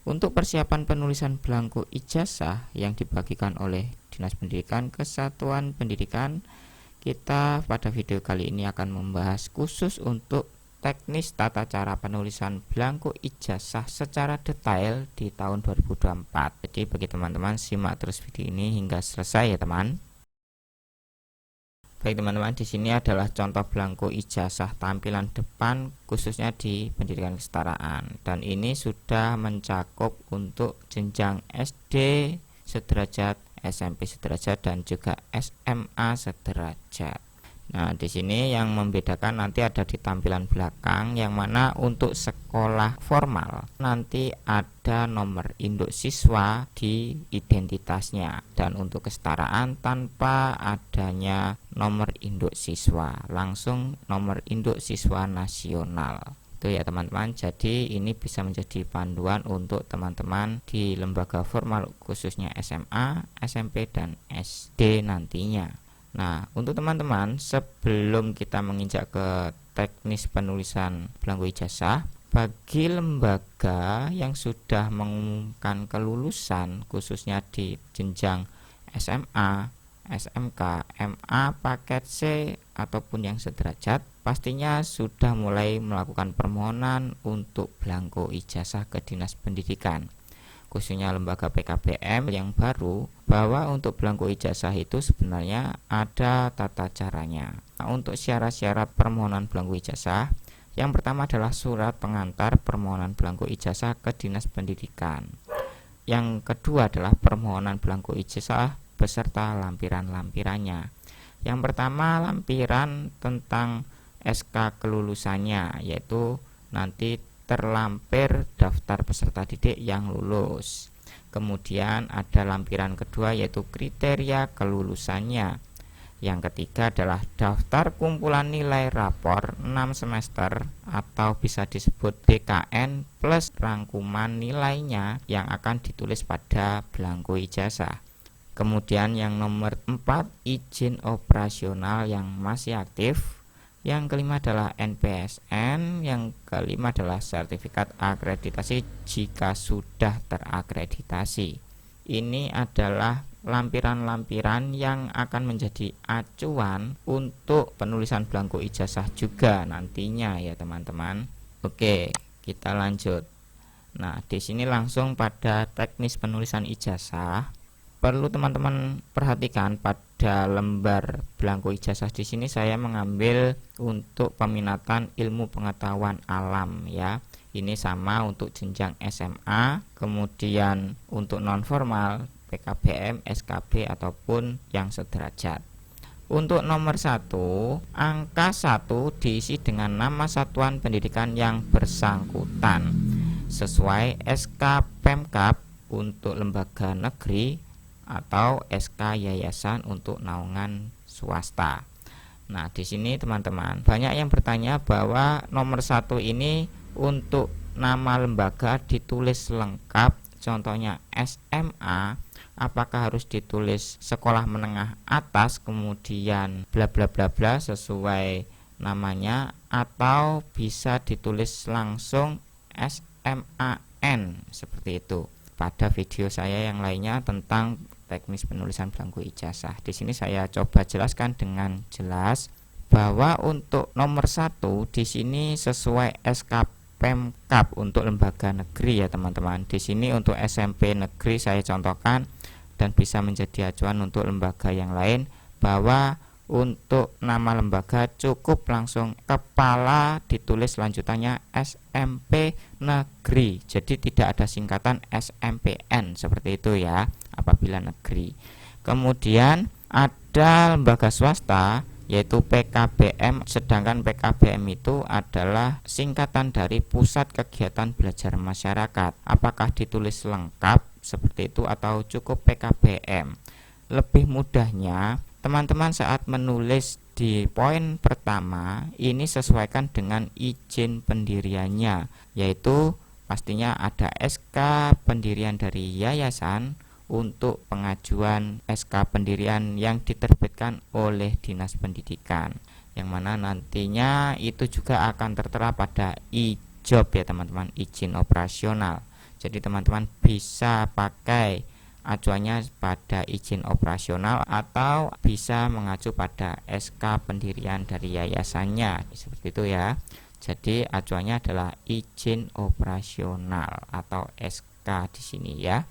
Untuk persiapan penulisan belangko ijazah yang dibagikan oleh Dinas Pendidikan ke Satuan Pendidikan, kita pada video kali ini akan membahas khusus untuk teknis tata cara penulisan belangko ijazah secara detail di tahun 2024. Jadi bagi teman-teman simak terus video ini hingga selesai ya teman. Baik teman-teman, di sini adalah contoh belangko ijazah tampilan depan khususnya di pendidikan kesetaraan, dan ini sudah mencakup untuk jenjang SD sederajat, SMP sederajat, dan juga SMA sederajat. Nah, di sini yang membedakan nanti ada di tampilan belakang, yang mana untuk sekolah formal nanti ada nomor induk siswa di identitasnya, dan untuk kesetaraan tanpa adanya nomor induk siswa, langsung nomor induk siswa nasional. Itu ya teman-teman. Jadi ini bisa menjadi panduan untuk teman-teman di lembaga formal khususnya SMA, SMP, dan SD nantinya. Nah, untuk teman-teman sebelum kita menginjak ke teknis penulisan belangko ijazah, bagi lembaga yang sudah mengumumkan kelulusan khususnya di jenjang SMA, SMK, MA, paket C ataupun yang sederajat, pastinya sudah mulai melakukan permohonan untuk belangko ijazah ke Dinas Pendidikan, khususnya lembaga PKBM yang baru, bahwa untuk belangko ijazah itu sebenarnya ada tata caranya. Nah, untuk syarat-syarat permohonan belangko ijazah, yang pertama adalah surat pengantar permohonan belangko ijazah ke Dinas Pendidikan. Yang kedua adalah permohonan belangko ijazah beserta lampiran-lampirannya. Yang pertama lampiran tentang SK kelulusannya, yaitu nanti terlampir daftar peserta didik yang lulus. Kemudian ada lampiran kedua yaitu kriteria kelulusannya. Yang ketiga adalah daftar kumpulan nilai rapor 6 semester atau bisa disebut DKN plus rangkuman nilainya yang akan ditulis pada belangko ijazah. Kemudian yang nomor 4, izin operasional yang masih aktif. Yang kelima adalah NPSN, yang kelima adalah sertifikat akreditasi jika sudah terakreditasi. Ini adalah lampiran-lampiran yang akan menjadi acuan untuk penulisan belangko ijazah juga nantinya ya teman-teman. Oke, kita lanjut. Nah, di sini langsung pada teknis penulisan ijazah. Perlu teman-teman perhatikan pada lembar belangko ijazah di sini saya mengambil untuk peminatan ilmu pengetahuan alam ya. Ini sama untuk jenjang SMA, kemudian untuk non formal PKBM, SKB ataupun yang sederajat. Untuk nomor 1, angka 1 diisi dengan nama satuan pendidikan yang bersangkutan sesuai SK Pemkab untuk lembaga negeri atau SK yayasan untuk naungan swasta. Nah, di sini teman-teman banyak yang bertanya bahwa nomor 1 ini untuk nama lembaga ditulis lengkap, contohnya SMA, apakah harus ditulis sekolah menengah atas kemudian bla bla bla bla sesuai namanya, atau bisa ditulis langsung SMAN seperti itu. Pada video saya yang lainnya tentang teknis penulisan belangko ijazah, di sini saya coba jelaskan dengan jelas bahwa untuk nomor 1 di sini sesuai SK Pemkab untuk lembaga negeri ya teman-teman. Di sini untuk SMP negeri saya contohkan, dan bisa menjadi acuan untuk lembaga yang lain bahwa untuk nama lembaga cukup langsung kepala ditulis lanjutannya SMP negeri, jadi tidak ada singkatan SMPN seperti itu ya apabila negeri. Kemudian ada lembaga swasta yaitu PKBM, sedangkan PKBM itu adalah singkatan dari Pusat Kegiatan Belajar Masyarakat. Apakah ditulis lengkap seperti itu atau cukup PKBM? Lebih mudahnya teman-teman saat menulis di poin pertama ini sesuaikan dengan izin pendiriannya, yaitu pastinya ada SK pendirian dari yayasan untuk pengajuan SK pendirian yang diterbitkan oleh Dinas Pendidikan, yang mana nantinya itu juga akan tertera pada IJOB ya teman-teman, izin operasional. Jadi teman-teman bisa pakai acuannya pada izin operasional atau bisa mengacu pada SK pendirian dari yayasannya, seperti itu ya. Jadi acuannya adalah izin operasional atau SK di sini ya.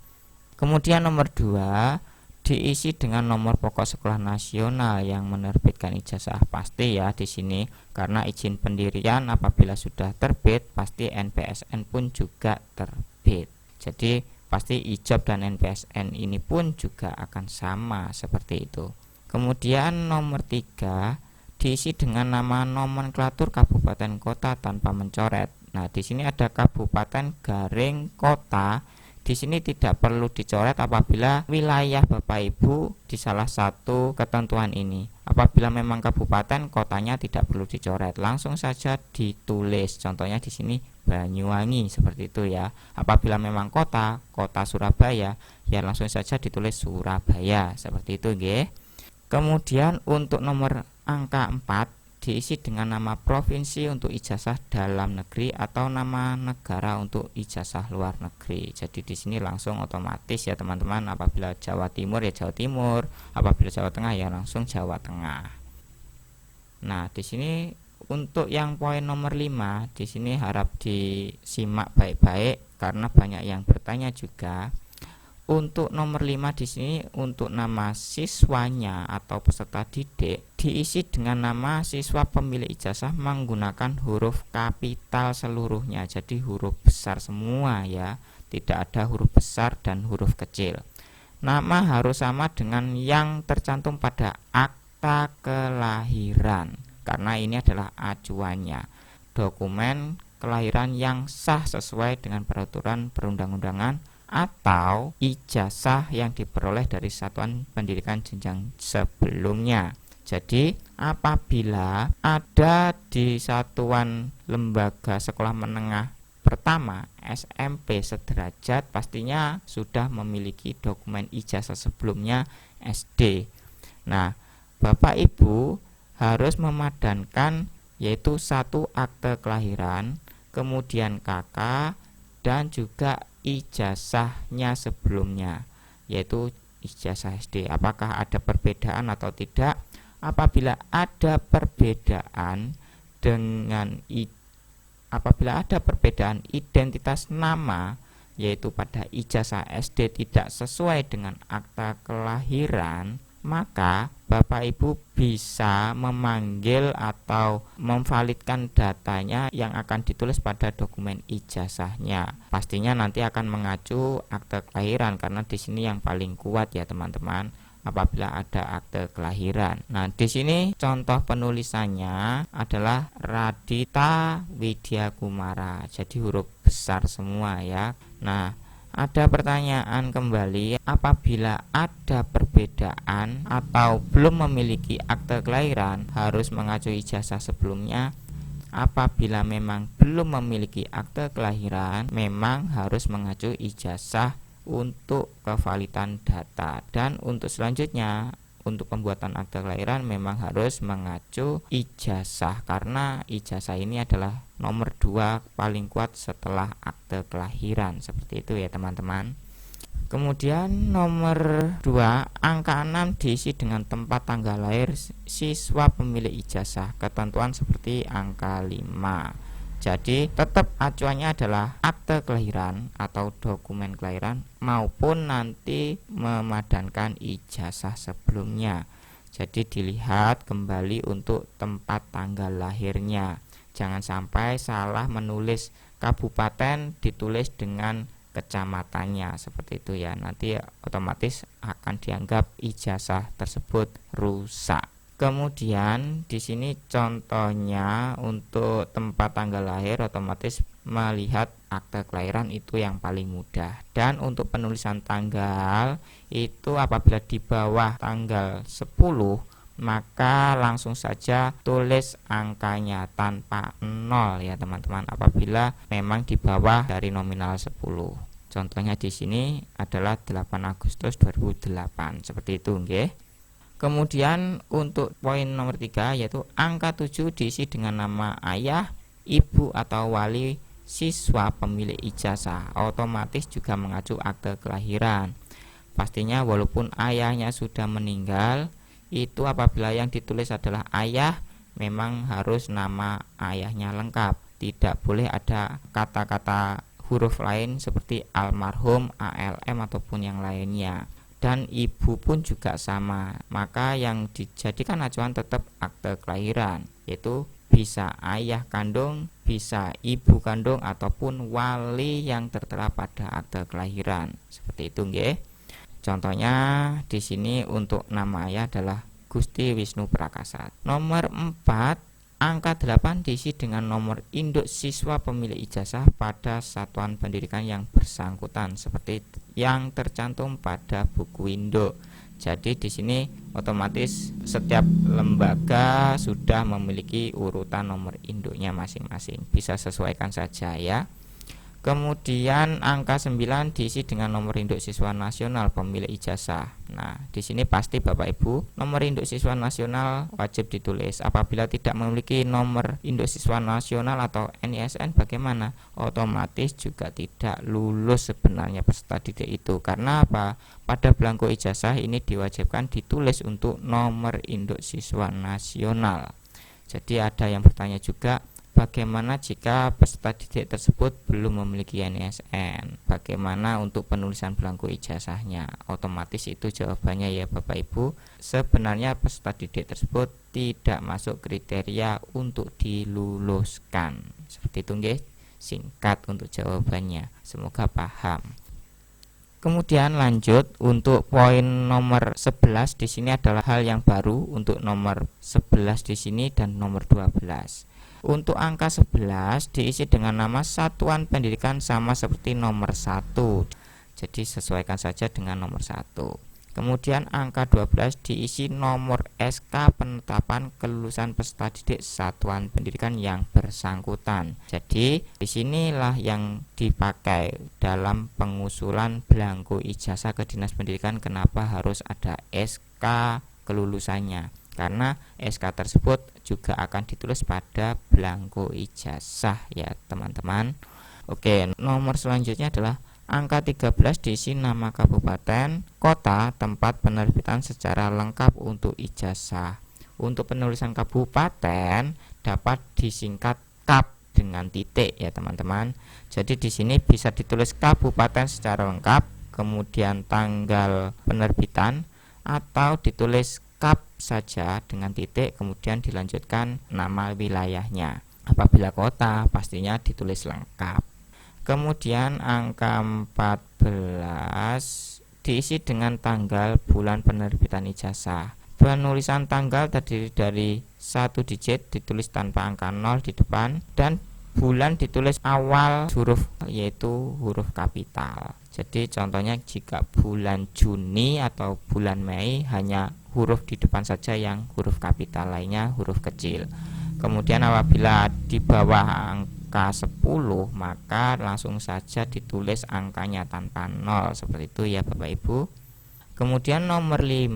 Kemudian nomor 2 diisi dengan nomor pokok sekolah nasional yang menerbitkan ijazah. Pasti ya di sini, karena izin pendirian apabila sudah terbit pasti NPSN pun juga terbit. Jadi pasti ijab dan NPSN ini pun juga akan sama seperti itu. Kemudian nomor 3 diisi dengan nama nomenklatur kabupaten kota tanpa mencoret. Nah, di sini ada kabupaten garing kota. Di sini tidak perlu dicoret apabila wilayah Bapak Ibu di salah satu ketentuan ini. Apabila memang kabupaten, kotanya tidak perlu dicoret, langsung saja ditulis. Contohnya di sini Banyuwangi, seperti itu ya. Apabila memang kota Surabaya, ya langsung saja ditulis Surabaya, seperti itu nggih. Kemudian untuk nomor angka 4 diisi dengan nama provinsi untuk ijazah dalam negeri atau nama negara untuk ijazah luar negeri. Jadi di sini langsung otomatis ya teman-teman, apabila Jawa Timur ya Jawa Timur, apabila Jawa Tengah ya langsung Jawa Tengah. Nah, di sini untuk yang poin nomor 5 di sini harap disimak baik-baik karena banyak yang bertanya juga. Untuk nomor 5 di sini untuk nama siswanya atau peserta didik diisi dengan nama siswa pemilik ijazah menggunakan huruf kapital seluruhnya. Jadi huruf besar semua ya, tidak ada huruf besar dan huruf kecil. Nama harus sama dengan yang tercantum pada akta kelahiran, karena ini adalah acuannya. Dokumen kelahiran yang sah sesuai dengan peraturan perundang-undangan atau ijazah yang diperoleh dari satuan pendidikan jenjang sebelumnya. Jadi apabila ada di satuan lembaga sekolah menengah pertama SMP sederajat, pastinya sudah memiliki dokumen ijazah sebelumnya SD. Nah, Bapak Ibu harus memadankan yaitu 1 akte kelahiran, kemudian KK, dan juga ijazahnya sebelumnya, yaitu ijazah SD. Apakah ada perbedaan atau tidak? Apabila ada perbedaan apabila ada perbedaan identitas nama, yaitu pada ijazah SD tidak sesuai dengan akta kelahiran, maka Bapak Ibu bisa memanggil atau memvalidkan datanya yang akan ditulis pada dokumen ijazahnya. Pastinya nanti akan mengacu akte kelahiran karena di sini yang paling kuat ya teman-teman apabila ada akte kelahiran. Nah, di sini contoh penulisannya adalah Radita Widya Kumara. Jadi huruf besar semua ya. Nah, ada pertanyaan kembali, apabila ada perbedaan atau belum memiliki akte kelahiran harus mengacu ijazah sebelumnya. Apabila memang belum memiliki akte kelahiran, memang harus mengacu ijazah untuk kevalidan data. Dan untuk selanjutnya, untuk pembuatan akte kelahiran memang harus mengacu ijazah, karena ijazah ini adalah nomor 2 paling kuat setelah akte kelahiran, seperti itu ya teman-teman. Kemudian nomor 2 angka 6 diisi dengan tempat tanggal lahir siswa pemilik ijazah, ketentuan seperti angka 5. Jadi tetap acuannya adalah akte kelahiran atau dokumen kelahiran maupun nanti memadankan ijazah sebelumnya. Jadi dilihat kembali untuk tempat tanggal lahirnya. Jangan sampai salah menulis kabupaten ditulis dengan kecamatannya, seperti itu ya. Nanti otomatis akan dianggap ijazah tersebut rusak. Kemudian di sini contohnya untuk tempat tanggal lahir otomatis melihat akte kelahiran itu yang paling mudah. Dan untuk penulisan tanggal itu apabila di bawah tanggal 10 maka langsung saja tulis angkanya tanpa 0 ya teman-teman, apabila memang di bawah dari nominal 10. Contohnya di sini adalah 8 Agustus 2008, seperti itu nggih. Kemudian untuk poin nomor 3 yaitu angka 7 diisi dengan nama ayah, ibu atau wali siswa pemilik ijazah, otomatis juga mengacu akte kelahiran. Pastinya walaupun ayahnya sudah meninggal, itu apabila yang ditulis adalah ayah, memang harus nama ayahnya lengkap. Tidak boleh ada kata-kata huruf lain seperti almarhum, ALM ataupun yang lainnya. Dan ibu pun juga sama, maka yang dijadikan acuan tetap akte kelahiran, yaitu bisa ayah kandung, bisa ibu kandung ataupun wali yang tertera pada akte kelahiran. Seperti itu nggih. Contohnya di sini untuk nama ayah adalah Gusti Wisnu Prakasa. Nomor 4, angka 8 diisi dengan nomor induk siswa pemilik ijazah pada satuan pendidikan yang bersangkutan seperti yang tercantum pada buku induk. Jadi di sini otomatis setiap lembaga sudah memiliki urutan nomor induknya masing-masing. Bisa sesuaikan saja ya. Kemudian angka 9 diisi dengan nomor induk siswa nasional pemilik ijazah. Nah, di sini pasti Bapak Ibu, nomor induk siswa nasional wajib ditulis. Apabila tidak memiliki nomor induk siswa nasional atau NISN bagaimana? Otomatis juga tidak lulus sebenarnya peserta didik itu. Karena apa? Pada belangko ijazah ini diwajibkan ditulis untuk nomor induk siswa nasional. Jadi ada yang bertanya juga, bagaimana jika peserta didik tersebut belum memiliki NISN? Bagaimana untuk penulisan belangko ijazahnya? Otomatis itu jawabannya ya Bapak Ibu, sebenarnya peserta didik tersebut tidak masuk kriteria untuk diluluskan. Seperti itu nggih, singkat untuk jawabannya. Semoga paham. Kemudian lanjut untuk poin nomor 11 di sini adalah hal yang baru untuk nomor 11 di sini dan nomor 12. Untuk angka 11 diisi dengan nama satuan pendidikan sama seperti nomor 1. Jadi sesuaikan saja dengan nomor 1. Kemudian angka 12 diisi nomor SK penetapan kelulusan peserta didik satuan pendidikan yang bersangkutan. Jadi disinilah yang dipakai dalam pengusulan belangko ijazah ke Dinas Pendidikan. Kenapa harus ada SK kelulusannya? Karena SK tersebut juga akan ditulis pada belangko ijazah ya teman-teman. Oke, nomor selanjutnya adalah angka 13 diisi nama kabupaten, kota, tempat penerbitan secara lengkap untuk ijazah. Untuk penulisan kabupaten dapat disingkat KAP dengan titik ya teman-teman. Jadi di sini bisa ditulis kabupaten secara lengkap, kemudian tanggal penerbitan, atau ditulis KAP saja dengan titik kemudian dilanjutkan nama wilayahnya. Apabila kota pastinya ditulis lengkap. Kemudian angka 14 diisi dengan tanggal bulan penerbitan ijazah. Penulisan tanggal terdiri dari 1 digit ditulis tanpa angka 0 di depan, dan bulan ditulis awal huruf yaitu huruf kapital. Jadi contohnya jika bulan Juni atau bulan Mei hanya huruf di depan saja yang huruf kapital, lainnya huruf kecil. Kemudian apabila di bawah angka 10 maka langsung saja ditulis angkanya tanpa 0 seperti itu ya Bapak Ibu. Kemudian nomor 5,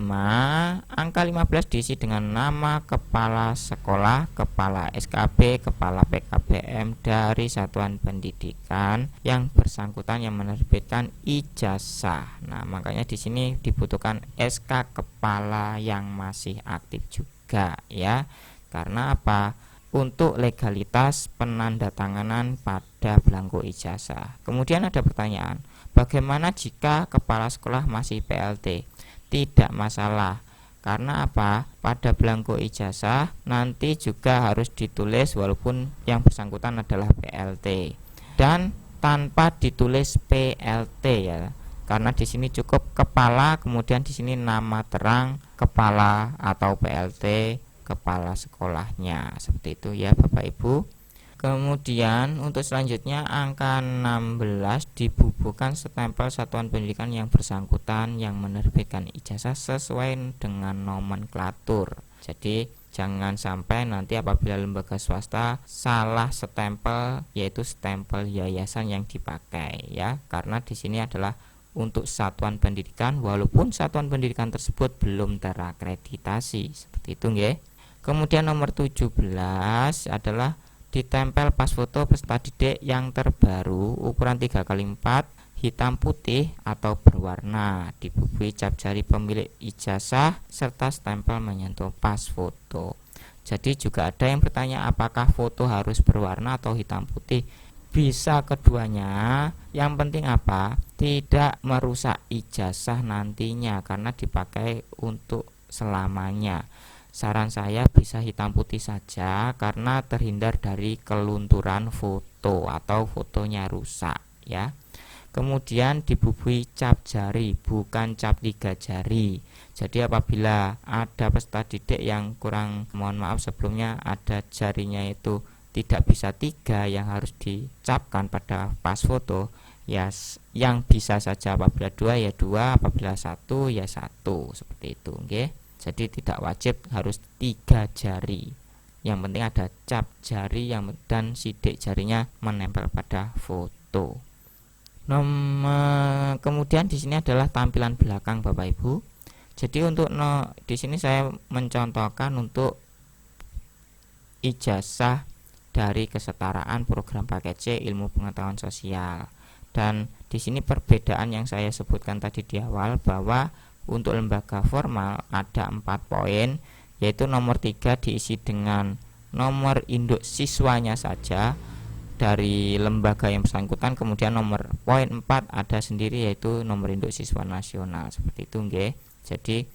angka 15 diisi dengan nama kepala sekolah, kepala SKB, kepala PKBM dari satuan pendidikan yang bersangkutan yang menerbitkan ijazah. Nah, makanya di sini dibutuhkan SK kepala yang masih aktif juga ya. Karena apa? Untuk legalitas penandatanganan pada belangko ijazah. Kemudian ada pertanyaan, bagaimana jika kepala sekolah masih PLT? Tidak masalah. Karena apa? Pada belangko ijazah nanti juga harus ditulis walaupun yang bersangkutan adalah PLT dan tanpa ditulis PLT ya. Karena di sini cukup kepala, kemudian di sini nama terang kepala atau PLT kepala sekolahnya. Seperti itu ya Bapak Ibu. Kemudian untuk selanjutnya angka 16 dibubuhkan stempel satuan pendidikan yang bersangkutan yang menerbitkan ijazah sesuai dengan nomenklatur. Jadi jangan sampai nanti apabila lembaga swasta salah stempel, yaitu stempel yayasan yang dipakai ya. Karena di sini adalah untuk satuan pendidikan walaupun satuan pendidikan tersebut belum terakreditasi. Seperti itu nggih. Kemudian nomor 17 adalah ditempel pas foto peserta didik yang terbaru ukuran 3x4 hitam putih atau berwarna, dibubuhi cap jari pemilik ijazah serta stempel menyentuh pas foto. Jadi juga ada yang bertanya apakah foto harus berwarna atau hitam putih. Bisa keduanya, yang penting apa? Tidak merusak ijazah nantinya karena dipakai untuk selamanya. Saran saya bisa hitam putih saja karena terhindar dari kelunturan foto atau fotonya rusak ya. Kemudian dibubuhi cap jari, bukan cap 3 jari. Jadi apabila ada peserta didik yang kurang, mohon maaf sebelumnya, ada jarinya itu tidak bisa 3 yang harus dicapkan pada pas foto, ya yang bisa saja apabila 2 ya 2, apabila 1 ya 1, seperti itu, okay? Jadi tidak wajib harus 3 jari. Yang penting ada cap jari dan sidik jarinya menempel pada foto. Kemudian di sini adalah tampilan belakang Bapak Ibu. Jadi untuk di sini saya mencontohkan untuk ijazah dari kesetaraan program paket C ilmu pengetahuan sosial. Dan di sini perbedaan yang saya sebutkan tadi di awal bahwa untuk lembaga formal ada 4 poin, yaitu nomor 3 diisi dengan nomor induk siswanya saja dari lembaga yang bersangkutan, kemudian nomor poin 4 ada sendiri yaitu nomor induk siswa nasional, seperti itu nggih. Jadi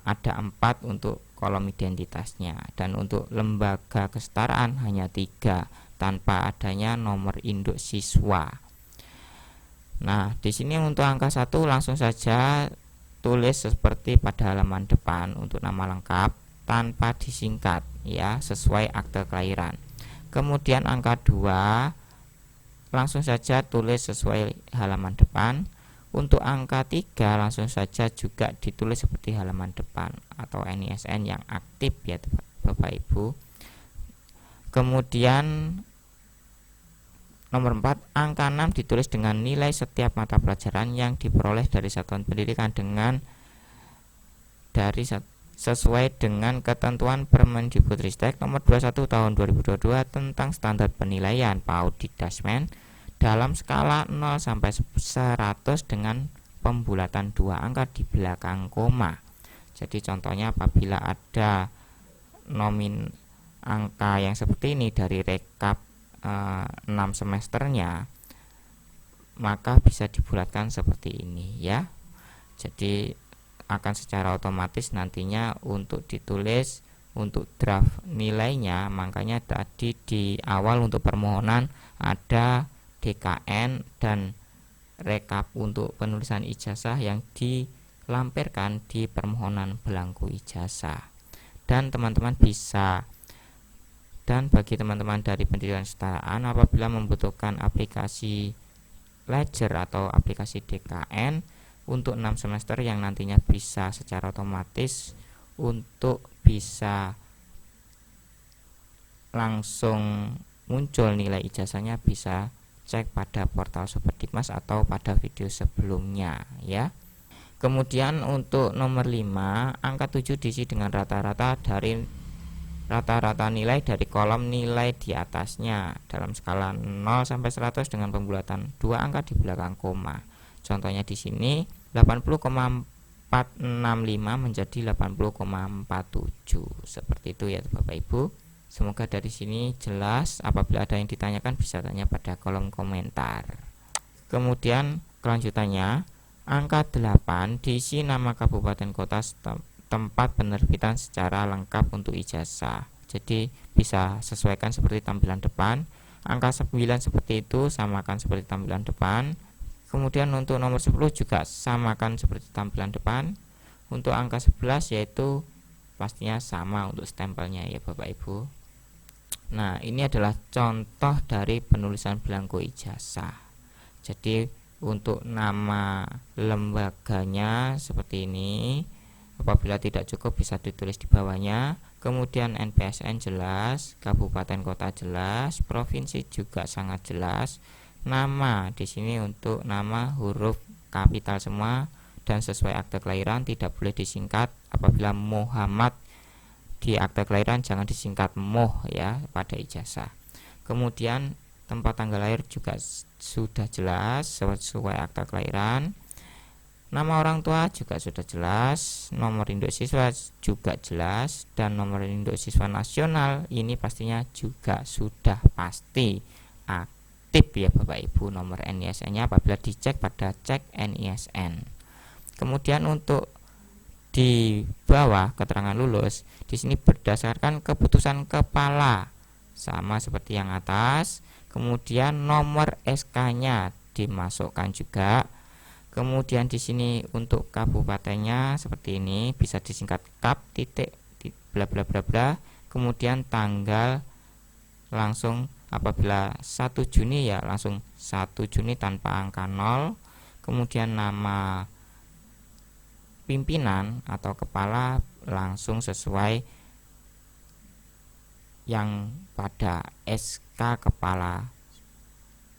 ada 4 untuk kolom identitasnya, dan untuk lembaga kesetaraan hanya 3 tanpa adanya nomor induk siswa. Nah, di sini untuk angka 1 langsung saja tulis seperti pada halaman depan untuk nama lengkap tanpa disingkat ya, sesuai akte kelahiran. Kemudian angka 2 langsung saja tulis sesuai halaman depan. Untuk angka 3 langsung saja juga ditulis seperti halaman depan atau NISN yang aktif ya Bapak Ibu. Kemudian nomor 4, angka 6 ditulis dengan nilai setiap mata pelajaran yang diperoleh dari satuan pendidikan sesuai dengan ketentuan Permendikbudristek nomor 21 tahun 2022 tentang standar penilaian PAUD Dikdasmen dalam skala 0 sampai 100 dengan pembulatan 2 angka di belakang koma. Jadi contohnya apabila ada nomin angka yang seperti ini dari rekap 6 semesternya, maka bisa dibulatkan seperti ini ya. Jadi akan secara otomatis nantinya untuk ditulis untuk draft nilainya, makanya tadi di awal untuk permohonan ada DKN dan rekap untuk penulisan ijazah yang dilampirkan di permohonan belangko ijazah. Dan teman-teman bisa, dan bagi teman-teman dari pendidikan kesetaraan apabila membutuhkan aplikasi Ledger atau aplikasi DKN untuk 6 semester yang nantinya bisa secara otomatis untuk bisa langsung muncul nilai ijazahnya, bisa cek pada portal Superdikmas atau pada video sebelumnya ya. Kemudian untuk nomor 5, angka 7 diisi dengan rata-rata nilai dari kolom nilai di atasnya dalam skala 0 sampai 100 dengan pembulatan 2 angka di belakang koma. Contohnya di sini 80,465 menjadi 80,47, seperti itu ya Bapak Ibu. Semoga dari sini jelas. Apabila ada yang ditanyakan bisa tanya pada kolom komentar. Kemudian kelanjutannya, angka 8 diisi nama kabupaten kota tempat penerbitan secara lengkap untuk ijazah. Jadi bisa sesuaikan seperti tampilan depan. Angka 9 seperti itu, samakan seperti tampilan depan. Kemudian untuk nomor 10 juga samakan seperti tampilan depan. Untuk angka 11 yaitu pastinya sama untuk stempelnya ya Bapak Ibu. Nah, ini adalah contoh dari penulisan belangko ijazah. Jadi untuk nama lembaganya seperti ini. Apabila tidak cukup bisa ditulis di bawahnya. Kemudian NPSN jelas, kabupaten kota jelas, provinsi juga sangat jelas. Nama di sini untuk nama huruf kapital semua dan sesuai akte kelahiran, tidak boleh disingkat. Apabila Muhammad di akte kelahiran jangan disingkat Moh ya pada ijazah. Kemudian tempat tanggal lahir juga sudah jelas sesuai akta kelahiran. Nama orang tua juga sudah jelas, nomor induk siswa juga jelas, dan nomor induk siswa nasional ini pastinya juga sudah pasti aktif ya Bapak Ibu. Nomor NISN-nya apabila dicek pada cek NISN. Kemudian untuk di bawah keterangan lulus, di sini berdasarkan keputusan kepala, sama seperti yang atas. Kemudian nomor SK-nya dimasukkan juga. Kemudian di sini untuk kabupatennya seperti ini, bisa disingkat kap titik bla bla bla bla. Kemudian tanggal langsung apabila 1 Juni ya langsung 1 Juni tanpa angka 0. Kemudian nama pimpinan atau kepala langsung sesuai yang pada SK kepala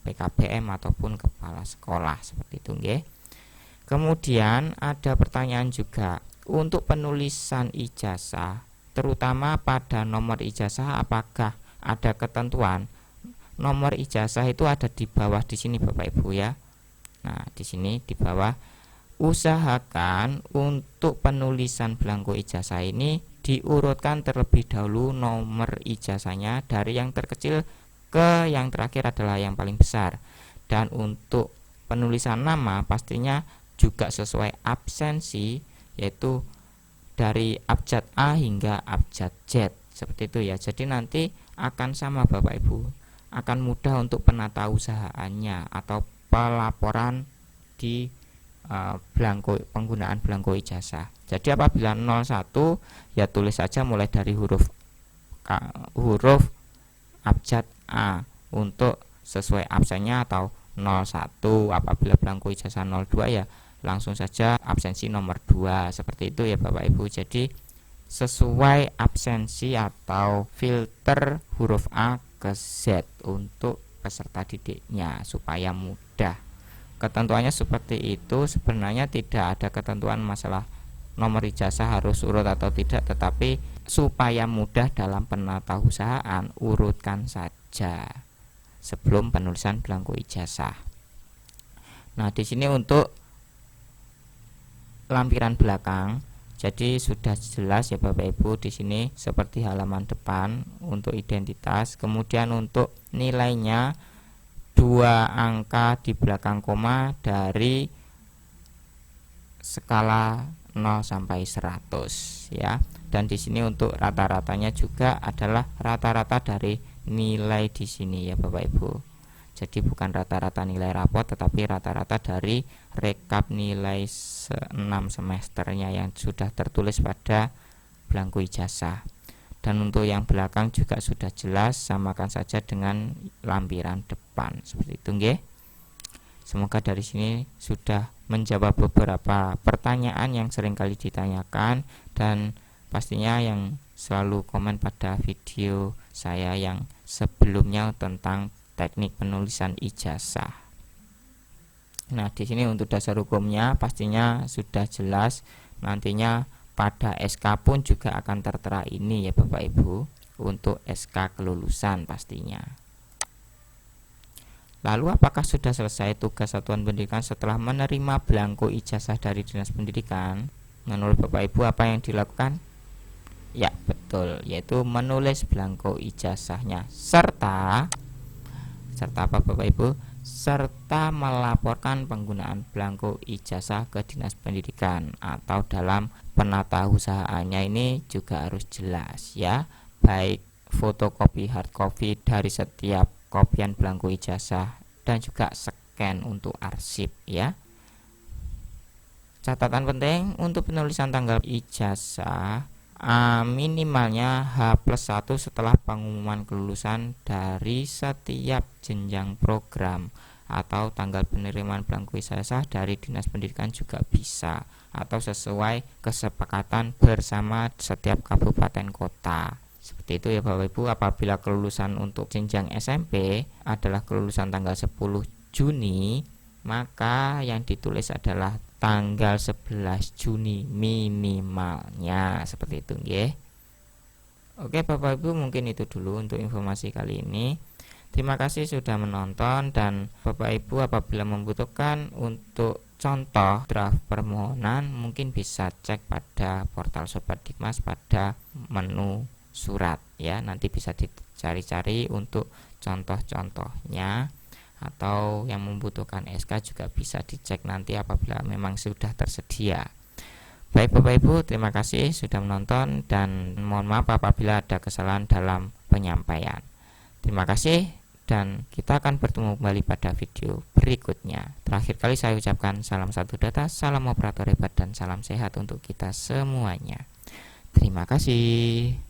PKBM ataupun kepala sekolah seperti itu nggih. Kemudian ada pertanyaan juga untuk penulisan ijazah, terutama pada nomor ijazah apakah ada ketentuan? Nomor ijazah itu ada di bawah di sini Bapak Ibu ya. Nah, di sini di bawah usahakan untuk penulisan belangko ijazah ini diurutkan terlebih dahulu nomor ijazahnya dari yang terkecil ke yang terakhir adalah yang paling besar. Dan untuk penulisan nama pastinya juga sesuai absensi, yaitu dari abjad A hingga abjad Z seperti itu ya. Jadi nanti akan sama Bapak Ibu, akan mudah untuk penatausahaannya atau pelaporan di penggunaan belangko ijazah. Jadi apabila 01 ya tulis saja mulai dari huruf abjad A untuk sesuai absennya, atau 01 apabila belangko ijazah 02 ya langsung saja absensi nomor 2 seperti itu ya Bapak Ibu. Jadi sesuai absensi atau filter huruf A ke Z untuk peserta didiknya supaya mudah. Ketentuannya seperti itu. Sebenarnya tidak ada ketentuan masalah nomor ijazah harus urut atau tidak, tetapi supaya mudah dalam penatausahaan urutkan saja sebelum penulisan belangko ijazah. Nah, di sini untuk lampiran belakang, jadi sudah jelas ya Bapak Ibu di sini seperti halaman depan untuk identitas. Kemudian untuk nilainya 2 angka di belakang koma dari skala 0 sampai 100 ya. Dan di sini untuk rata-ratanya juga adalah rata-rata dari nilai di sini ya Bapak Ibu. Jadi bukan rata-rata nilai rapot, tetapi rata-rata dari rekap nilai 6 semesternya yang sudah tertulis pada belangko ijazah. Dan untuk yang belakang juga sudah jelas, samakan saja dengan lampiran depan seperti itu nggih. Semoga dari sini sudah menjawab beberapa pertanyaan yang seringkali ditanyakan, dan pastinya yang selalu komen pada video saya yang sebelumnya tentang teknik penulisan ijazah. Nah, di sini untuk dasar hukumnya pastinya sudah jelas. Nantinya pada SK pun juga akan tertera ini ya Bapak Ibu, untuk SK kelulusan pastinya. Lalu apakah sudah selesai tugas satuan pendidikan setelah menerima belangko ijazah dari Dinas Pendidikan? Menurut Bapak Ibu apa yang dilakukan? Ya betul, yaitu menulis belangko ijazahnya serta apa Bapak Ibu? Serta melaporkan penggunaan belangko ijazah ke Dinas Pendidikan, atau dalam penatausahaannya ini juga harus jelas ya, baik fotokopi hard copy dari setiap kopian belangko ijazah dan juga scan untuk arsip ya. Catatan penting untuk penulisan tanggal ijazah, minimalnya H+1 setelah pengumuman kelulusan dari setiap jenjang program, atau tanggal penerimaan belangko ijazah dari Dinas Pendidikan juga bisa, atau sesuai kesepakatan bersama setiap kabupaten kota. Seperti itu ya Bapak Ibu. Apabila kelulusan untuk jenjang SMP adalah kelulusan tanggal 10 Juni, maka yang ditulis adalah tanggal 11 Juni minimalnya seperti itu nggih. Oke Bapak Ibu, mungkin itu dulu untuk informasi kali ini. Terima kasih sudah menonton, dan Bapak Ibu apabila membutuhkan untuk contoh draft permohonan mungkin bisa cek pada portal Sobat Dikmas pada menu surat ya. Nanti bisa dicari-cari untuk contoh-contohnya, atau yang membutuhkan SK juga bisa dicek nanti apabila memang sudah tersedia. Baik Bapak Ibu, terima kasih sudah menonton, dan mohon maaf apabila ada kesalahan dalam penyampaian. Terima kasih, dan kita akan bertemu kembali pada video berikutnya. Terakhir kali saya ucapkan salam satu data, salam operator hebat, dan salam sehat untuk kita semuanya. Terima kasih.